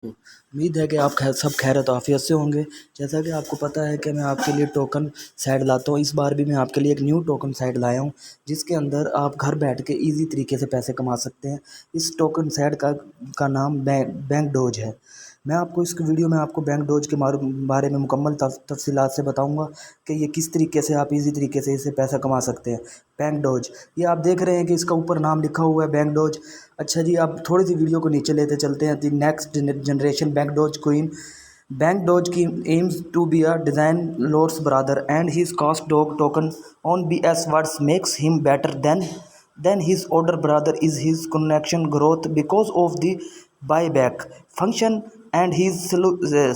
उम्मीद है कि आप सब खैरियत आफियत से होंगे। जैसा कि आपको पता है कि मैं आपके लिए टोकन साइट लाता हूँ। इस बार भी मैं आपके लिए एक न्यू टोकन साइट लाया हूँ, जिसके अंदर आप घर बैठ के ईज़ी तरीके से पैसे कमा सकते हैं। इस टोकन साइट का नाम बैंक डॉज है। मैं आपको इस वीडियो में आपको बैंक डॉज के बारे में मुकम्मल तफसीलात से बताऊँगा कि ये किस तरीके से आप ईज़ी तरीके से इससे पैसा कमा सकते हैं। बैंक डॉज, ये आप देख रहे हैं कि इसका ऊपर नाम लिखा हुआ है बैंक डॉज। अच्छा जी, आप थोड़ी सी वीडियो को नीचे लेते चलते हैं। The next generation Bank Doge coin. Bank Doge की aims to be a design lords brother and his cast dog token on BS words makes him better than his older brother is his connection growth because of the buyback function and his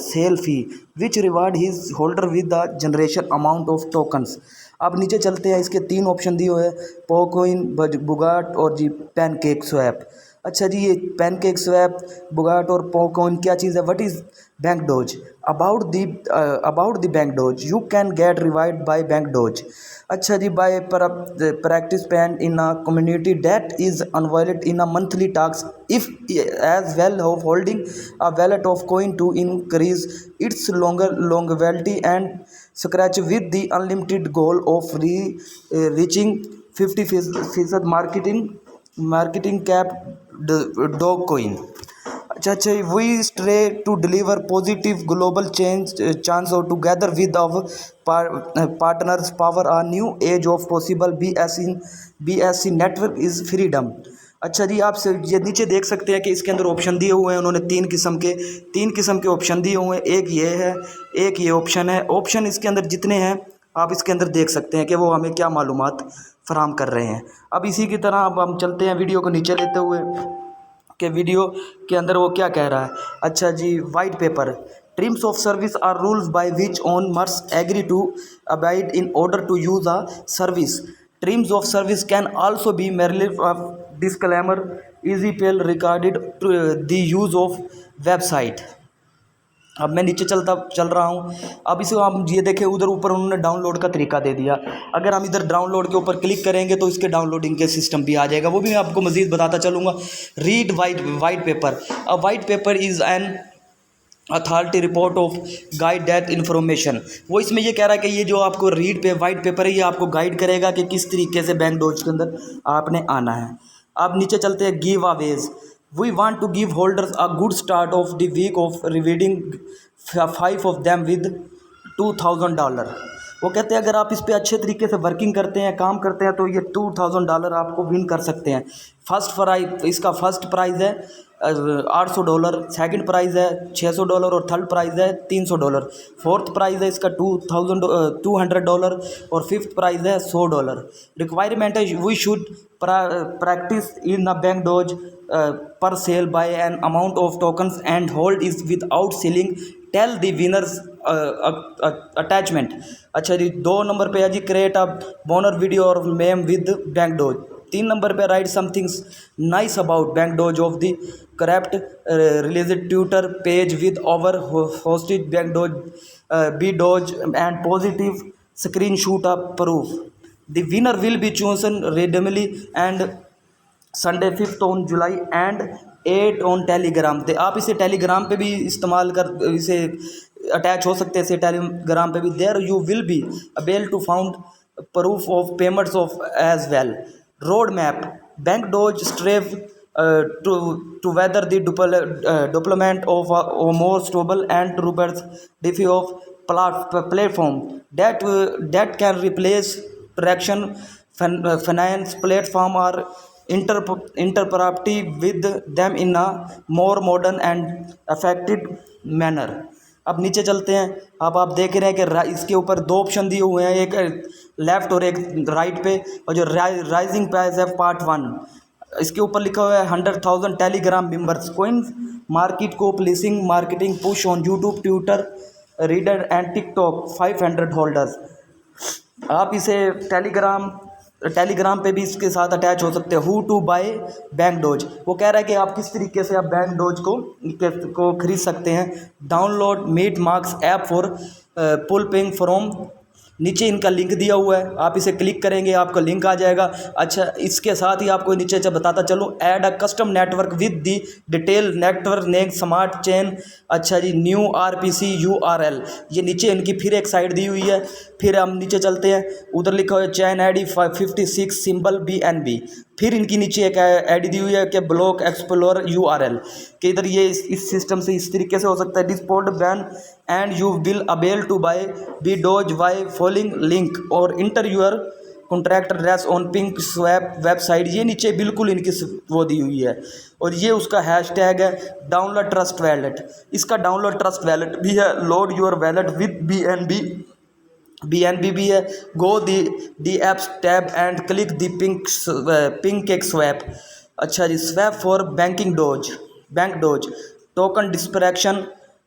sale fee which reward his holder with the generation amount of tokens। अब नीचे चलते हैं। इसके 3 option दिए हुए हैं, पोकोइन, बुगाट और जी pancake swap. अच्छा जी, ये पैनकेक स्वैप, बुगाट और पोकोइन क्या चीज़ है? What is Bank Doge? About the Bank Doge, you can get rewarded by bank Doge. अच्छा जी, by practice pen in a community that is inviolate in a monthly task if as well of holding a wallet of coin to increase its longevity and scratch with the unlimited goal of reaching 50% marketing cap dog coin। अच्छा, we strive to deliver positive global change chance और together with our partners power a new age of possible BSC network is freedom. अच्छा जी, आप ये नीचे देख सकते हैं कि इसके अंदर ऑप्शन दिए हुए हैं। उन्होंने तीन किस्म के ऑप्शन दिए हुए हैं। एक ये है, एक ये ऑप्शन है। ऑप्शन इसके अंदर जितने हैं आप इसके अंदर देख सकते हैं कि वो हमें क्या मालूमात फराहम कर रहे हैं। अब इसी की तरह अब हम चलते हैं वीडियो को नीचे लेते हुए कि वीडियो के अंदर वो क्या कह रहा है। अच्छा जी, white paper terms of service are rules by which one must agree to abide in order to use a service. Terms of service can also be merely disclaimer easy pale recorded the use of website. अब मैं नीचे चल रहा हूँ। अब इसे हम ये देखें, उधर ऊपर उन्होंने डाउनलोड का तरीका दे दिया। अगर हम इधर डाउनलोड के ऊपर क्लिक करेंगे तो इसके डाउनलोडिंग के सिस्टम भी आ जाएगा, वो भी मैं आपको मज़ीद बताता चलूँगा। Read white paper. A white paper is an authority report of guide that information. वो इसमें ये कह रहा है कि ये जो आपको वाइट पेपर है, ये आपको गाइड करेगा कि किस तरीके से बैंक डॉज के अंदर आपने आना है। अब नीचे चलते हैं, giveaways. We want to give holders a good start of the week of rewarding 5 of them with $2000। वो कहते हैं अगर आप इस पर अच्छे तरीके से वर्किंग करते हैं, काम करते हैं, तो ये $2000 आपको विन कर सकते हैं। इसका फर्स्ट प्राइज़ है $800, सेकंड प्राइज़ है $600 और थर्ड प्राइज़ है $300। फोर्थ प्राइज़ है इसका $200 और फिफ्थ प्राइज़ है $100। रिक्वायरमेंट है we should practice in the bank dodge per sale by an amount of tokens and hold is without selling tell the winners attachment. अच्छा जी, 2 नंबर पे है जी, क्रिएट अ बोनर वीडियो और meme with Bank Doge. 3 number पे write somethings nice about Bank Doge of the corrupt release Twitter page with over hosted Bank Doge B Doge and positive screenshot a proof. The winner will be chosen randomly and Sunday 5 on July and 8 on Telegram. तो आप इसे Telegram पे भी इस्तेमाल कर इसे attach हो सकते हैं इसे टेलीग्राम पे भी। There you will be able to found proof of payments of as well. Roadmap Bank Doge strive to whether the deployment of more stable and robust DeFi of platform that can replace traction finance platform or interoperability with them in a more modern and effective manner। अब नीचे चलते हैं। अब आप देख रहे हैं कि इसके ऊपर 2 ऑप्शन दिए हुए हैं, एक लेफ़्ट और एक राइट पे। और जो राइजिंग प्राइस है पार्ट 1, इसके ऊपर लिखा हुआ है 100,000 टेलीग्राम मेंबर्स कोइन मार्केट को placing marketing push on YouTube Twitter reader and TikTok 500 holders. आप इसे टेलीग्राम पे भी इसके साथ अटैच हो सकते हैं। How to buy bank Doge, वो कह रहा है कि आप किस तरीके से आप बैंक डॉज को खरीद सकते हैं। Download MetaMask app for pull ping from नीचे इनका लिंक दिया हुआ है, आप इसे क्लिक करेंगे आपका लिंक आ जाएगा। अच्छा, इसके साथ ही आपको नीचे जब बताता चलो, add a custom network with the detail network name smart chain. अच्छा जी, न्यू RPC URL, ये नीचे इनकी फिर एक साइट दी हुई है। फिर हम नीचे चलते हैं, उधर लिखा हुआ है चैन ID 56 सिंबल BNB। फिर इनकी नीचे एक ID दी हुई है कि ब्लॉक एक्सप्लोर URL, कि इधर ये इस सिस्टम से इस तरीके से हो सकता है, disport ban and you will able to buy B Doge by following link और enter your contract address on Pink Swap website. ये नीचे बिल्कुल इनकी वो दी हुई है। और ये उसका हैशटैग है डाउनलोड ट्रस्ट वैलेट। इसका डाउनलोड ट्रस्ट वैलेट भी है, load your wallet with BNB भी है। Go the apps tab and click the pink एक स्वैप। अच्छा जी, swap for Bank Doge token distraction.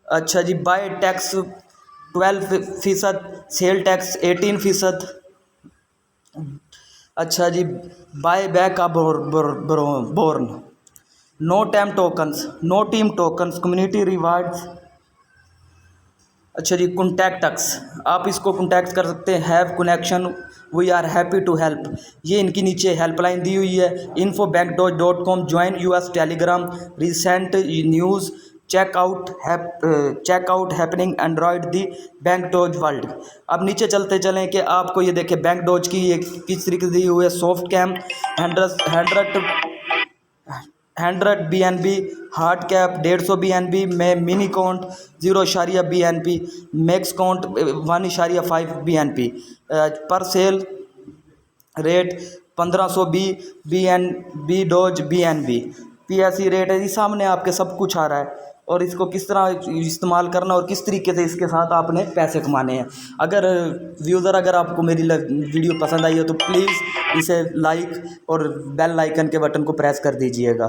अच्छा जी, बाय टैक्स 12%, सेल टैक्स 18%। अच्छा जी, बाय बैक आ burn, no team tokens, community rewards. अच्छा जी, कॉन्टैक्ट अस, आप इसको कॉन्टैक्ट कर सकते हैं। Have connection, we are happy to help, ये इनकी नीचे हेल्पलाइन दी हुई है। info@bankdoge.com, join US Telegram, recent news, check out happening android the Bank Doge world. अब नीचे चलते चलें कि आपको ये देखें बैंक डोज की ये किस तरीके से दी हुई है। Soft cap 100 BNB, hard cap 150 BNB में, mini count 0.0 BNB, max count 1.5 BNB, पर sale rate 1500 BNB Doge BNB, PSE rate है। ये सामने आपके सब कुछ आ रहा है और इसको किस तरह इस्तेमाल करना और किस तरीके से इसके साथ आपने पैसे कमाने हैं। अगर व्यूज़र अगर आपको मेरी वीडियो पसंद आई हो तो प्लीज़ इसे लाइक और बेल आइकन के बटन को प्रेस कर दीजिएगा।